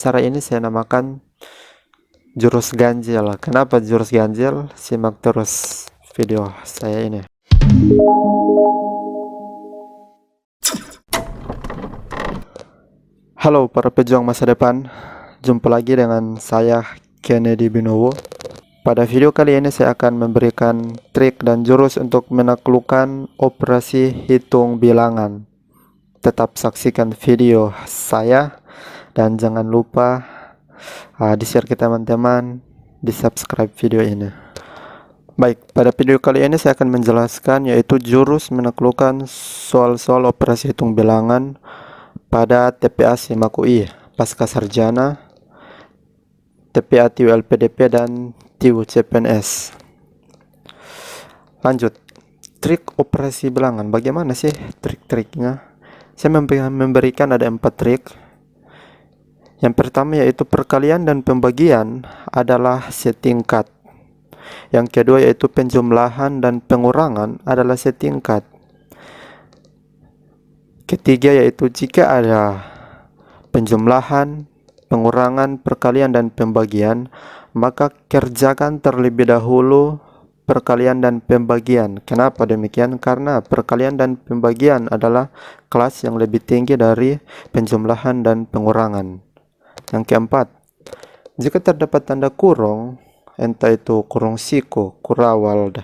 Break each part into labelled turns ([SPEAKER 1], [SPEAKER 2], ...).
[SPEAKER 1] Cara ini saya namakan jurus ganjil. Kenapa jurus ganjil? Simak terus video saya ini. Halo para pejuang masa depan, jumpa lagi dengan saya Kennedy Binowo. Pada video kali ini saya akan memberikan trik dan jurus untuk menaklukkan operasi hitung bilangan. Tetap saksikan video saya dan jangan lupa di-share ke teman-teman, di-subscribe video ini. Baik, pada video kali ini saya akan menjelaskan yaitu jurus menaklukkan soal-soal operasi hitung bilangan pada TPA SIMAK UI, Pasca Sarjana, TPA TIU LPDP dan TIU CPNS. Lanjut, trik operasi bilangan. Bagaimana sih trik-triknya? Saya memberikan ada 4 trik. Yang pertama yaitu perkalian dan pembagian adalah setingkat. Yang kedua yaitu penjumlahan dan pengurangan adalah setingkat. Ketiga yaitu jika ada penjumlahan, pengurangan, perkalian dan pembagian, maka kerjakan terlebih dahulu perkalian dan pembagian. Kenapa demikian? Karena perkalian dan pembagian adalah kelas yang lebih tinggi dari penjumlahan dan pengurangan. Yang keempat, jika terdapat tanda kurung, entah itu kurung siku, kurawal,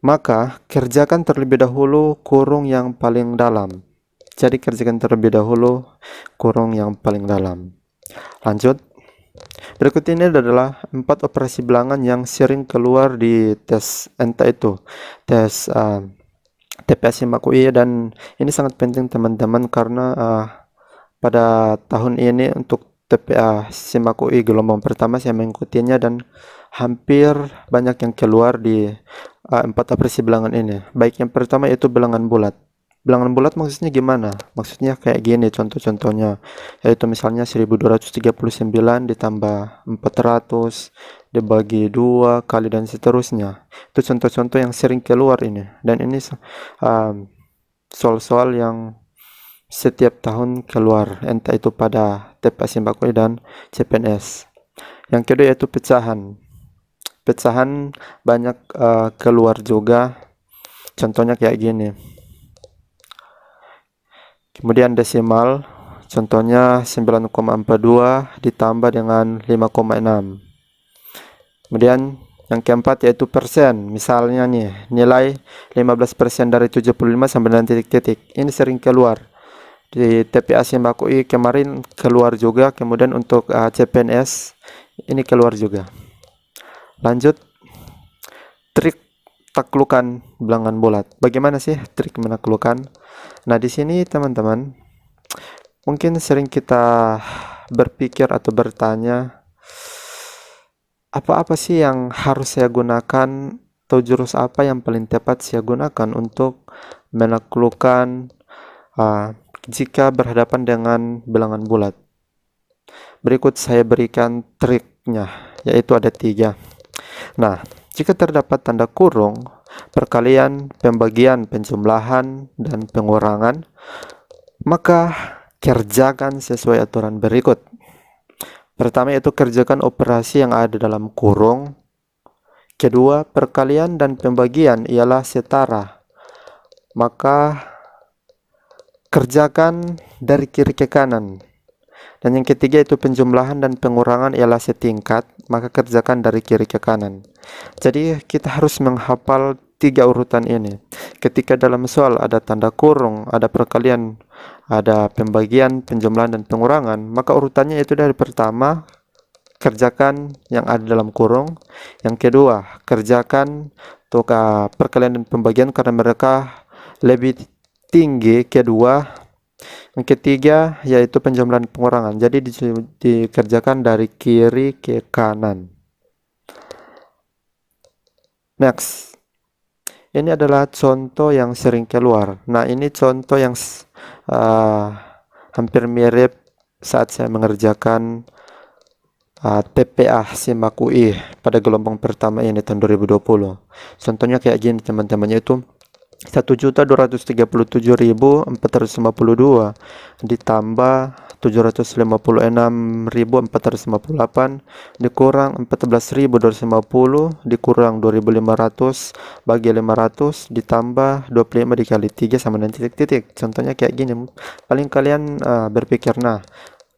[SPEAKER 1] maka kerjakan terlebih dahulu kurung yang paling dalam. Jadi kerjakan terlebih dahulu kurung yang paling dalam. Lanjut. Berikut ini adalah 4 operasi bilangan yang sering keluar di tes, entah itu tes TPA SIMAK UI, dan ini sangat penting teman-teman karena pada tahun ini untuk TPA SIMAK UI gelombang pertama saya mengikutinya dan hampir banyak yang keluar di 4 operasi bilangan ini. Baik, yang pertama yaitu bilangan bulat. Bilangan bulat maksudnya gimana? Maksudnya kayak gini contoh-contohnya, yaitu misalnya 1239 ditambah 400 dibagi 2 kali dan seterusnya. Itu contoh-contoh yang sering keluar ini, dan ini soal-soal yang setiap tahun keluar, entah itu pada TPA SIMAK UI dan CPNS. Yang kedua yaitu pecahan. Pecahan banyak keluar juga, contohnya kayak gini. Kemudian desimal, contohnya 9,42 ditambah dengan 5,6. Kemudian yang keempat yaitu persen. Misalnya nih, nilai 15% dari 75 sampai dengan titik-titik. Ini sering keluar. Di TPA SIMAK UI kemarin keluar juga, kemudian untuk CPNS ini keluar juga. Lanjut, trik taklukan bilangan bulat. Bagaimana sih trik menaklukkan? Nah, di sini teman-teman mungkin sering kita berpikir atau bertanya, apa-apa sih yang harus saya gunakan atau jurus apa yang paling tepat saya gunakan untuk menaklukkan jika berhadapan dengan bilangan bulat. Berikut saya berikan triknya, yaitu ada 3. Nah, jika terdapat tanda kurung, perkalian, pembagian, penjumlahan, dan pengurangan, maka kerjakan sesuai aturan berikut. Pertama yaitu kerjakan operasi yang ada dalam kurung. Kedua, perkalian dan pembagian ialah setara, maka kerjakan dari kiri ke kanan. Dan yang ketiga itu penjumlahan dan pengurangan ialah setingkat, maka kerjakan dari kiri ke kanan. Jadi kita harus menghafal 3 urutan ini. Ketika dalam soal ada tanda kurung, ada perkalian, ada pembagian, penjumlahan dan pengurangan, maka urutannya itu dari pertama kerjakan yang ada dalam kurung, yang kedua kerjakan untuk perkalian dan pembagian karena mereka lebih tinggi kedua. Yang ketiga yaitu penjumlahan pengurangan. Jadi dikerjakan dari kiri ke kanan. Next. Ini adalah contoh yang sering keluar. Nah, ini contoh yang hampir mirip saat saya mengerjakan TPA SIMAK UI pada gelombang pertama ini tahun 2020. Contohnya kayak gini teman-teman, yaitu 1.237.452 ditambah 756.458 dikurang 14.250 dikurang 2.500 bagi 500 ditambah 25 dikali 3 sama dengan titik-titik. Contohnya kayak gini. Paling kalian berpikir, nah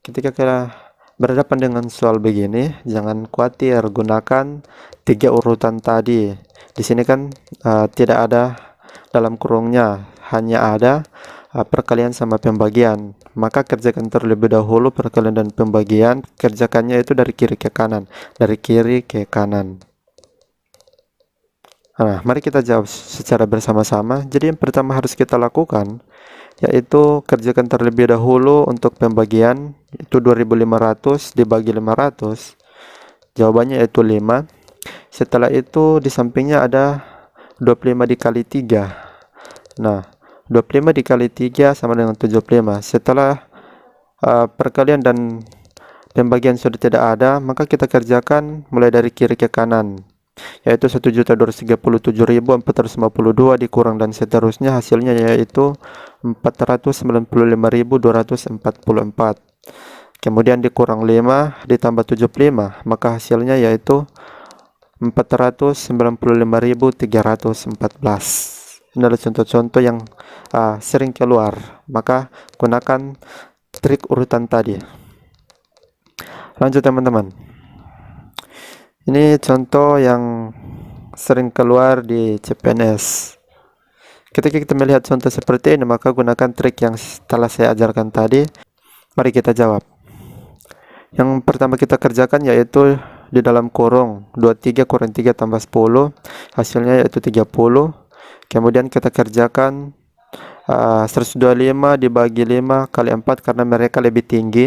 [SPEAKER 1] ketika kalian berhadapan dengan soal begini, jangan khawatir, gunakan 3 urutan tadi. Di sini kan tidak ada dalam kurungnya, hanya ada perkalian sama pembagian. Maka kerjakan terlebih dahulu perkalian dan pembagian. Kerjakannya itu dari kiri ke kanan, dari kiri ke kanan. Nah, mari kita jawab secara bersama-sama. Jadi yang pertama harus kita lakukan yaitu kerjakan terlebih dahulu untuk pembagian, itu 2500 dibagi 500. Jawabannya yaitu 5. Setelah itu di sampingnya ada 25 dikali 3. Nah, 25 dikali 3 sama dengan 75. Setelah perkalian dan pembagian sudah tidak ada, maka kita kerjakan mulai dari kiri ke kanan, yaitu 1.237.452 dikurang dan seterusnya, hasilnya yaitu 495.244. Kemudian dikurang 5 ditambah 75, maka hasilnya yaitu 495.314. Ini adalah contoh-contoh yang sering keluar, maka gunakan trik urutan tadi. Lanjut teman-teman. Ini contoh yang sering keluar di CPNS. Ketika kita melihat contoh seperti ini, maka gunakan trik yang telah saya ajarkan tadi. Mari kita jawab. Yang pertama kita kerjakan yaitu di dalam kurung 23 kurang 3 tambah 10, hasilnya yaitu 30. Kemudian kita kerjakan 125 dibagi 5 kali 4 karena mereka lebih tinggi,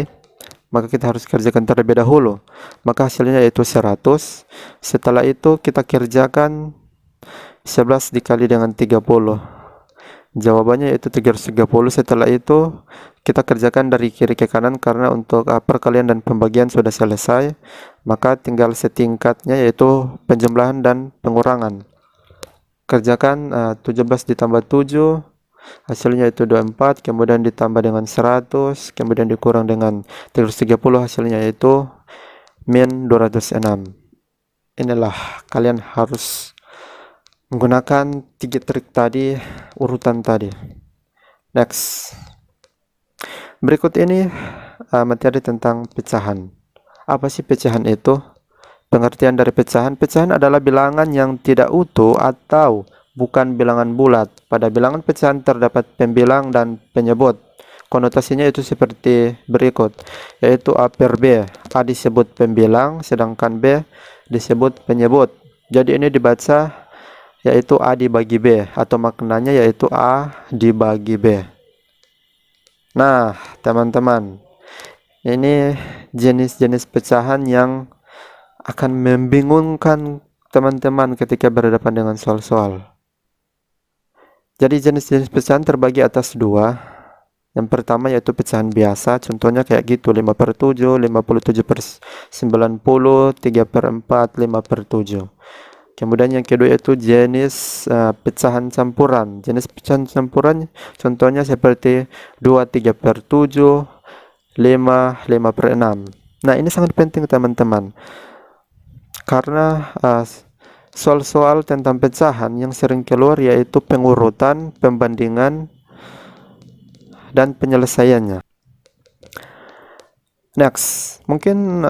[SPEAKER 1] maka kita harus kerjakan terlebih dahulu, maka hasilnya yaitu 100. Setelah itu kita kerjakan 11 dikali dengan 30, jawabannya yaitu 330. Setelah itu kita kerjakan dari kiri ke kanan karena untuk perkalian dan pembagian sudah selesai, maka tinggal setingkatnya yaitu penjumlahan dan pengurangan. Kerjakan 17 ditambah 7, hasilnya itu 24, kemudian ditambah dengan 100, kemudian dikurang dengan 330, hasilnya yaitu min 206. Inilah kalian harus menggunakan 3 trik tadi, urutan tadi. Next. Berikut ini materi tentang pecahan. Apa sih pecahan itu? Pengertian dari pecahan. Pecahan adalah bilangan yang tidak utuh atau bukan bilangan bulat. Pada bilangan pecahan terdapat pembilang dan penyebut. Konotasinya itu seperti berikut, yaitu A per B. A disebut pembilang, sedangkan B disebut penyebut. Jadi ini dibaca yaitu A dibagi B, atau maknanya yaitu A dibagi B. Nah, teman-teman, ini jenis-jenis pecahan yang akan membingungkan teman-teman ketika berhadapan dengan soal-soal. Jadi jenis-jenis pecahan terbagi atas 2. Yang pertama yaitu pecahan biasa, contohnya kayak gitu, 5/7, 57/90, 3/4, 5/7. Kemudian yang kedua yaitu jenis pecahan campuran. Jenis pecahan campuran contohnya seperti 2 3/7, 5 5/6. Nah, ini sangat penting teman-teman, karena soal-soal tentang pecahan yang sering keluar yaitu pengurutan, pembandingan, dan penyelesaiannya. Next, mungkin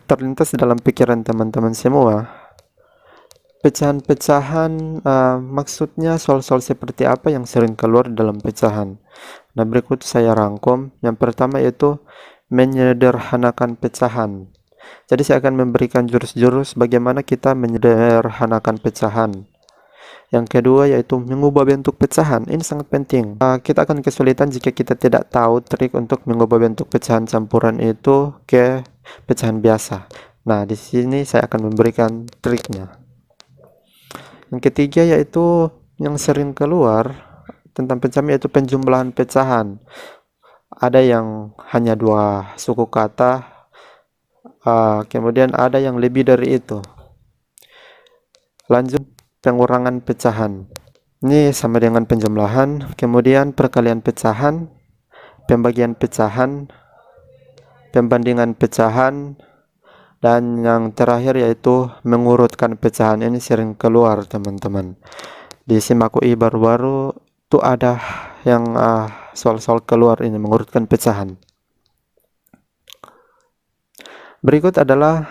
[SPEAKER 1] terlintas dalam pikiran teman-teman semua, pecahan-pecahan maksudnya soal-soal seperti apa yang sering keluar dalam pecahan. Nah, berikut saya rangkum. Yang pertama yaitu menyederhanakan pecahan. Jadi saya akan memberikan jurus-jurus bagaimana kita menyederhanakan pecahan. Yang kedua yaitu mengubah bentuk pecahan. Ini sangat penting. Kita akan kesulitan jika kita tidak tahu trik untuk mengubah bentuk pecahan campuran itu ke pecahan biasa. Nah, di sini saya akan memberikan triknya. Yang ketiga yaitu yang sering keluar tentang pecahan yaitu penjumlahan pecahan. Ada yang hanya 2 suku kata, kemudian ada yang lebih dari itu. Lanjut, pengurangan pecahan. Ini sama dengan penjumlahan, kemudian perkalian pecahan, pembagian pecahan, pembandingan pecahan, dan yang terakhir yaitu mengurutkan pecahan. Ini sering keluar teman-teman. Di SIMAK UI baru-baru tuh ada yang soal-soal keluar ini mengurutkan pecahan. Berikut adalah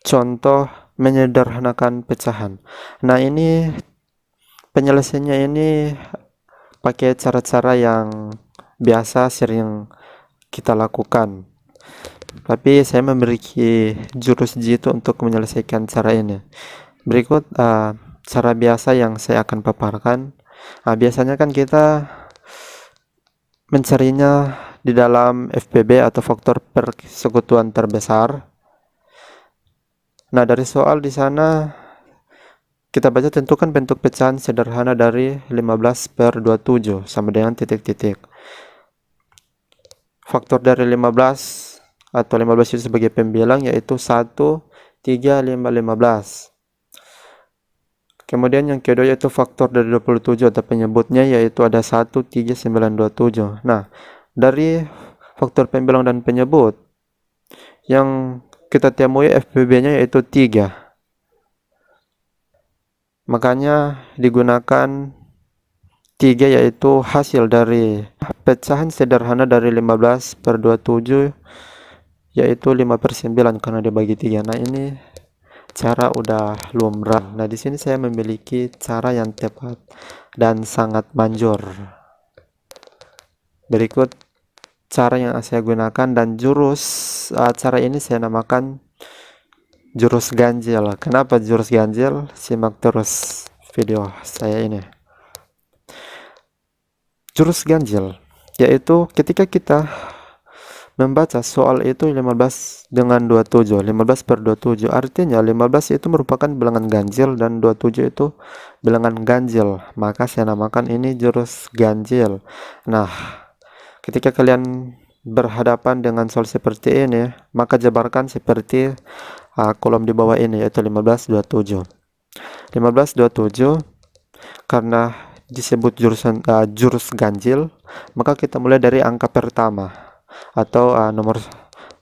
[SPEAKER 1] contoh menyederhanakan pecahan. Nah, ini penyelesaiannya ini pakai cara-cara yang biasa sering kita lakukan, tapi saya memiliki jurus jitu untuk menyelesaikan cara ini. Berikut cara biasa yang saya akan paparkan. Biasanya kan kita mencarinya di dalam FPB atau faktor persekutuan terbesar. Nah, dari soal di sana kita baca, tentukan bentuk pecahan sederhana dari 15/27 sama dengan titik-titik. Faktor dari 15 atau 15 itu sebagai pembilang yaitu 1, 3, 5, 15. Kemudian yang kedua yaitu faktor dari 27 atau penyebutnya yaitu ada 1, 3, 9, 27. Nah, dari faktor pembilang dan penyebut yang kita temui FPB-nya yaitu 3. Makanya digunakan 3 yaitu hasil dari pecahan sederhana dari 15/27 yaitu 5/9 karena dibagi 3. Nah, ini cara udah lumrah. Nah, di sini saya memiliki cara yang tepat dan sangat manjur. Berikut cara yang saya gunakan dan jurus cara ini saya namakan jurus ganjil. Kenapa jurus ganjil? Simak terus video saya ini. Jurus ganjil yaitu ketika kita membaca soal itu 15 dengan 27, 15/27, artinya 15 itu merupakan bilangan ganjil dan 27 itu bilangan ganjil, maka saya namakan ini jurus ganjil. Nah, ketika kalian berhadapan dengan soal seperti ini, maka jabarkan seperti kolom di bawah ini yaitu 15/27. 15/27 karena disebut jurus ganjil, maka kita mulai dari angka pertama atau nomor,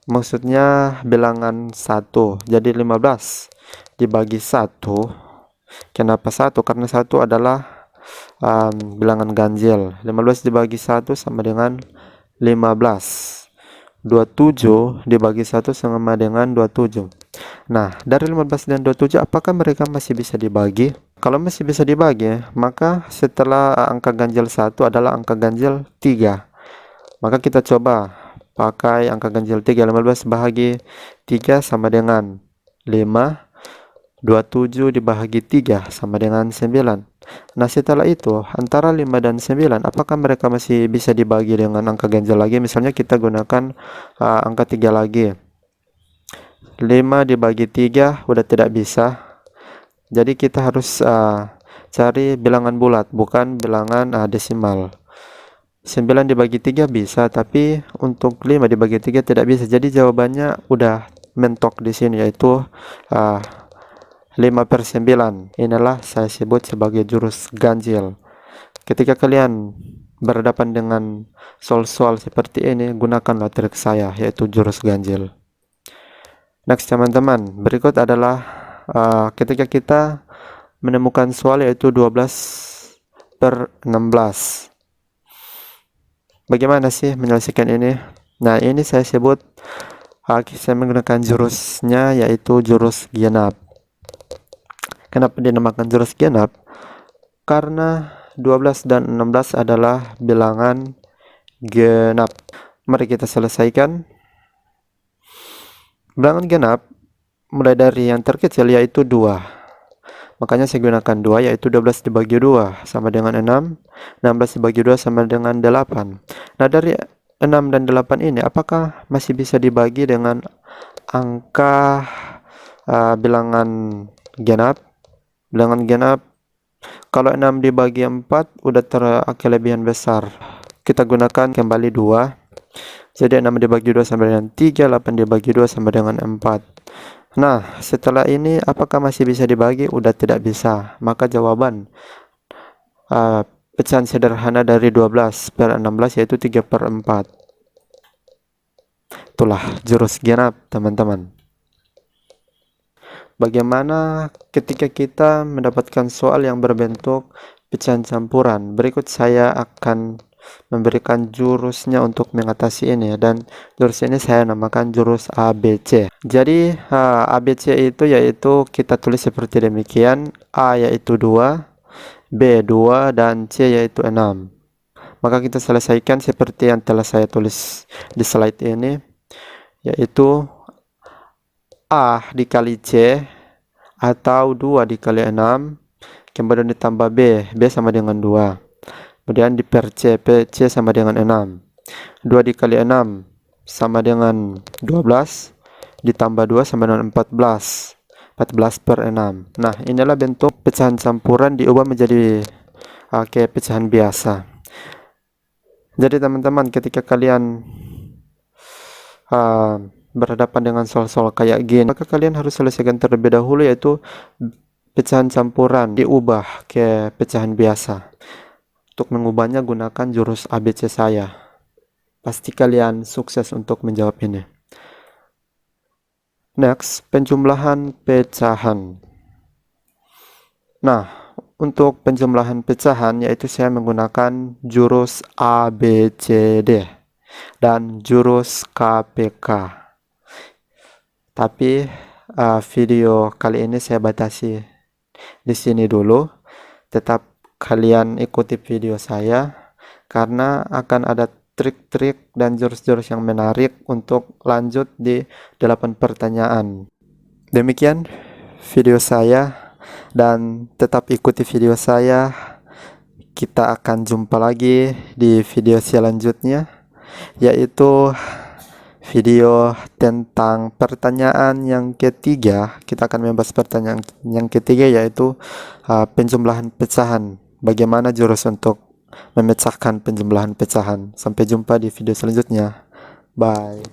[SPEAKER 1] maksudnya bilangan 1. Jadi 15 dibagi 1. Kenapa 1? Karena 1 adalah bilangan ganjil. 15 dibagi 1 sama dengan 15. 27 dibagi 1 sama dengan 27. Nah, dari 15 dan 27 apakah mereka masih bisa dibagi? Kalau masih bisa dibagi, maka setelah angka ganjil 1 adalah angka ganjil 3. Maka kita coba pakai angka ganjil 3. 15 bahagi 3 sama dengan 5. 27 dibahagi 3 sama dengan 9. Nah, setelah itu antara 5 dan 9 apakah mereka masih bisa dibagi dengan angka ganjil lagi? Misalnya kita gunakan angka 3 lagi. 5 dibagi 3 udah tidak bisa. Jadi kita harus cari bilangan bulat, bukan bilangan desimal. 9 dibagi 3 bisa, tapi untuk 5 dibagi 3 tidak bisa. Jadi jawabannya udah mentok di sini yaitu 5/9. Inilah saya sebut sebagai jurus ganjil. Ketika kalian berhadapan dengan soal-soal seperti ini, gunakanlah trik saya yaitu jurus ganjil. Next teman-teman, berikut adalah ketika kita menemukan soal yaitu 12/16. Bagaimana sih menyelesaikan ini? Nah, ini saya sebut saya menggunakan jurusnya yaitu jurus genap. Kenapa dinamakan jurus genap? Karena 12 dan 16 adalah bilangan genap. Mari kita selesaikan. Bilangan genap mulai dari yang terkecil yaitu 2. Makanya saya gunakan 2 yaitu 12 dibagi 2 sama dengan 6. 16 dibagi 2 sama dengan 8. Nah, dari 6 dan 8 ini apakah masih bisa dibagi dengan angka bilangan genap? Bilangan genap kalau 6 dibagi 4 udah kelebihan besar. Kita gunakan kembali 2. Jadi 6 dibagi 2 sama dengan 3, 8 dibagi 2 sama dengan 4. Nah, setelah ini apakah masih bisa dibagi? Udah tidak bisa. Maka jawaban pecahan sederhana dari 12 per 16 yaitu 3/4. Itulah jurus genap, teman-teman. Bagaimana ketika kita mendapatkan soal yang berbentuk pecahan campuran? Berikut saya akan memberikan jurusnya untuk mengatasi ini, dan jurus ini saya namakan jurus ABC. Jadi ABC itu yaitu kita tulis seperti demikian: A yaitu 2, B 2, dan C yaitu 6. Maka kita selesaikan seperti yang telah saya tulis di slide ini, yaitu A dikali C atau 2 dikali 6, kemudian ditambah B sama dengan 2, kemudian diper C, C sama dengan 6. 2 dikali 6 sama dengan 12, ditambah 2 sama dengan 14 per 6. Nah, inilah bentuk pecahan campuran diubah menjadi kayak pecahan biasa. Jadi teman-teman, ketika kalian berhadapan dengan soal-soal kayak gini, maka kalian harus selesaikan terlebih dahulu, yaitu pecahan campuran diubah ke pecahan biasa. Untuk mengubahnya gunakan jurus ABC saya. Pasti kalian sukses untuk menjawab ini. Next, penjumlahan pecahan. Nah, untuk penjumlahan pecahan yaitu saya menggunakan jurus ABCD dan jurus KPK. Tapi video kali ini saya batasi di sini dulu. Tetap kalian ikuti video saya karena akan ada trik-trik dan jurus-jurus yang menarik untuk lanjut di 8 pertanyaan. Demikian video saya, dan tetap ikuti video saya. Kita akan jumpa lagi di video selanjutnya, yaitu video tentang pertanyaan yang ketiga. Kita akan membahas pertanyaan yang ketiga, yaitu penjumlahan pecahan. Bagaimana jurus untuk memecahkan penjumlahan pecahan. Sampai jumpa di video selanjutnya. Bye.